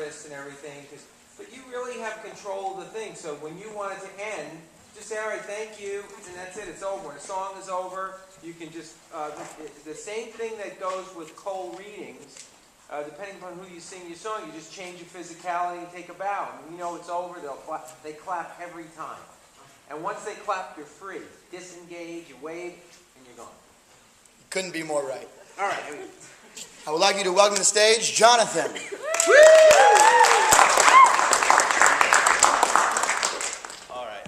nervous and everything, but you really have control of the thing. So when you want it to end, just say, all right, thank you, and that's it. It's over. When the song is over, you can just, the same thing that goes with cold readings, depending upon who you sing your song, you just change your physicality and take a bow. And when you know it's over, they clap every time. And once they clap, you're free. Disengage, you wave, and you're gone. Couldn't be more right. All right. I would like you to welcome to the stage, Jonathan. All right.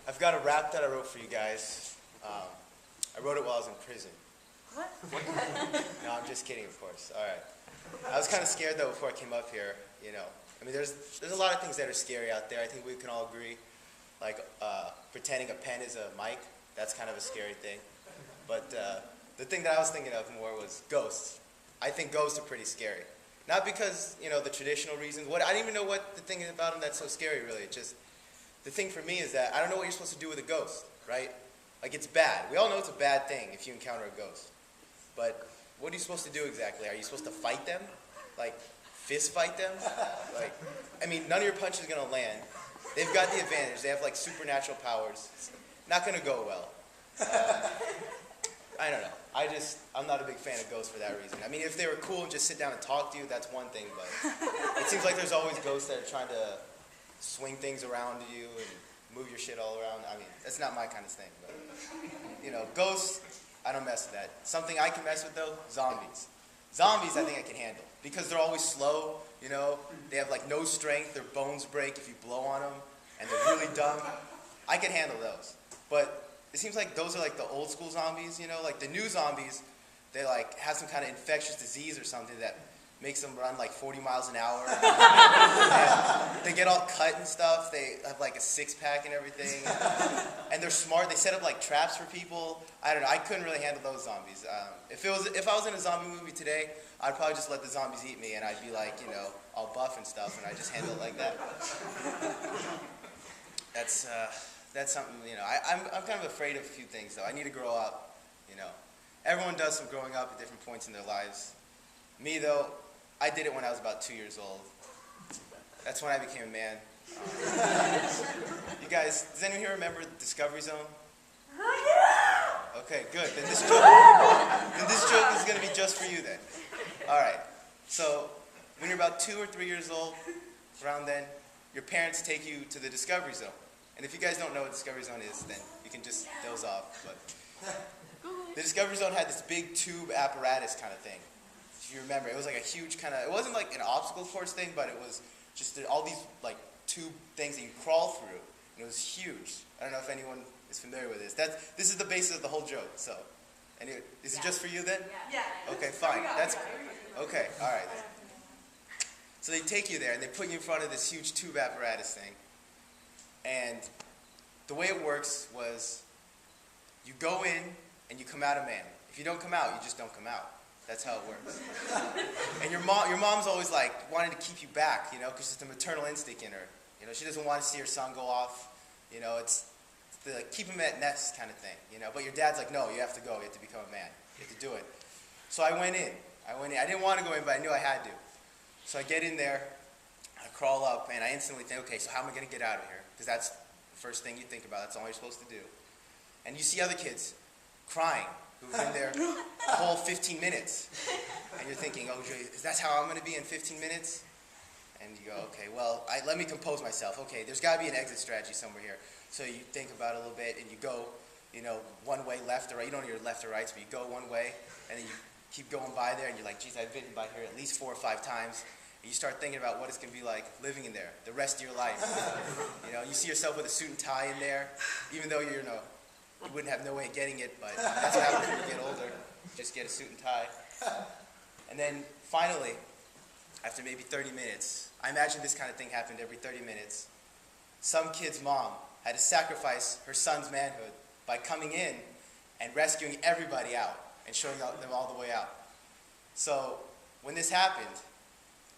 I've got a rap that I wrote for you guys. I wrote it while I was in prison. What? No, I'm just kidding, of course. All right. I was kind of scared, though, before I came up here. You know, I mean, there's a lot of things that are scary out there. I think we can all agree. Like pretending a pen is a mic. That's kind of a scary thing. But the thing that I was thinking of more was ghosts. I think ghosts are pretty scary. Not because, you know, the traditional reasons. I don't even know what the thing is about them that's so scary, really. It's just, the thing for me is that I don't know what you're supposed to do with a ghost, right? Like, it's bad. We all know it's a bad thing if you encounter a ghost. But what are you supposed to do exactly? Are you supposed to fight them? Like, fist fight them? Like, I mean, none of your punches are going to land. They've got the advantage. They have, like, supernatural powers. It's not going to go well. I don't know. I'm not a big fan of ghosts for that reason. I mean, if they were cool and just sit down and talk to you, that's one thing, but it seems like there's always ghosts that are trying to swing things around you and move your shit all around. I mean, that's not my kind of thing, but, you know, ghosts, I don't mess with that. Something I can mess with, though, zombies. Zombies I think I can handle, because they're always slow, you know, they have, like, no strength, their bones break if you blow on them, and they're really dumb. I can handle those, but it seems like those are like the old school zombies, you know, like the new zombies, they like have some kind of infectious disease or something that makes them run like 40 miles an hour. They get all cut and stuff. They have like a six-pack and everything. And they're smart. They set up like traps for people. I don't know. I couldn't really handle those zombies. If I was in a zombie movie today, I'd probably just let the zombies eat me, and I'd be like, you know, all buff and stuff, and I'd just handle it like that. That's something, you know, I'm kind of afraid of a few things, though. I need to grow up, you know. Everyone does some growing up at different points in their lives. Me, though, I did it when I was about 2 years old. That's when I became a man. You guys, does anyone here remember Discovery Zone? Okay, good. Then this joke is going to be just for you, then. All right. So, when you're about 2 or 3 years old, around then, your parents take you to the Discovery Zone. And if you guys don't know what Discovery Zone is, then you can just doze off. But the Discovery Zone had this big tube apparatus kind of thing. If you remember, it was like a huge kind of, it wasn't like an obstacle course thing, but it was just all these like tube things that you crawl through. And it was huge. I don't know if anyone is familiar with this. This is the basis of the whole joke. So, anyway, is it just for you then? Yeah. Okay, fine. Okay, all right. So they take you there and they put you in front of this huge tube apparatus thing. And the way it works was you go in and you come out a man. If you don't come out, you just don't come out. That's how it works. And your mom's always like wanting to keep you back, you know, because it's the maternal instinct in her. You know, she doesn't want to see her son go off. You know, it's the like, keep him at nest kind of thing, you know. But your dad's like, no, you have to go. You have to become a man. You have to do it. So I went in. I didn't want to go in, but I knew I had to. So I get in there. I crawl up, and I instantly think, okay, so how am I going to get out of here? Because that's the first thing you think about. That's all you're supposed to do. And you see other kids crying who've been there the whole 15 minutes. And you're thinking, oh, is that how I'm going to be in 15 minutes? And you go, okay, well, let me compose myself. Okay, there's got to be an exit strategy somewhere here. So you think about it a little bit, and you go, you know, one way, left or right. You don't know your left or right, but you go one way, and then you keep going by there, and you're like, geez, I've been by here at least 4 or 5 times. You start thinking about what it's going to be like living in there the rest of your life. You know, you see yourself with a suit and tie in there, even though you wouldn't have no way of getting it, but that's what happens when you get older. Just get a suit and tie. And then finally, after maybe 30 minutes, I imagine this kind of thing happened every 30 minutes, some kid's mom had to sacrifice her son's manhood by coming in and rescuing everybody out and showing them all the way out. So when this happened,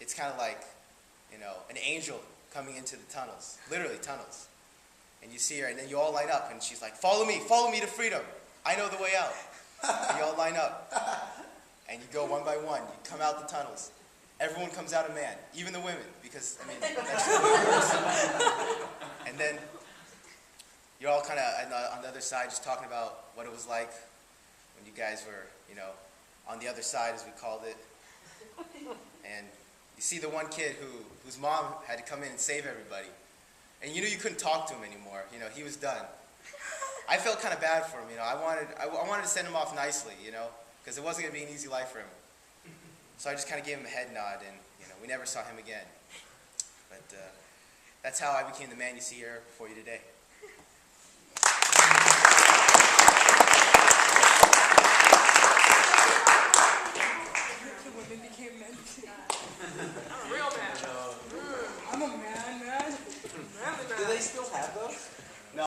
it's kind of like, you know, an angel coming into the tunnels, literally tunnels. And you see her, and then you all line up, and she's like, follow me to freedom. I know the way out. And you all line up, and you go one by one. You come out the tunnels, everyone comes out a man, even the women, because, I mean, that's the way it works. And then you're all kind of on the other side just talking about what it was like when you guys were, you know, on the other side, as we called it. And you see the one kid whose mom had to come in and save everybody. And you knew you couldn't talk to him anymore. You know, he was done. I felt kind of bad for him, you know. I wanted to send him off nicely, you know, because it wasn't going to be an easy life for him. So I just kind of gave him a head nod, and, you know, we never saw him again. But that's how I became the man you see here before you today.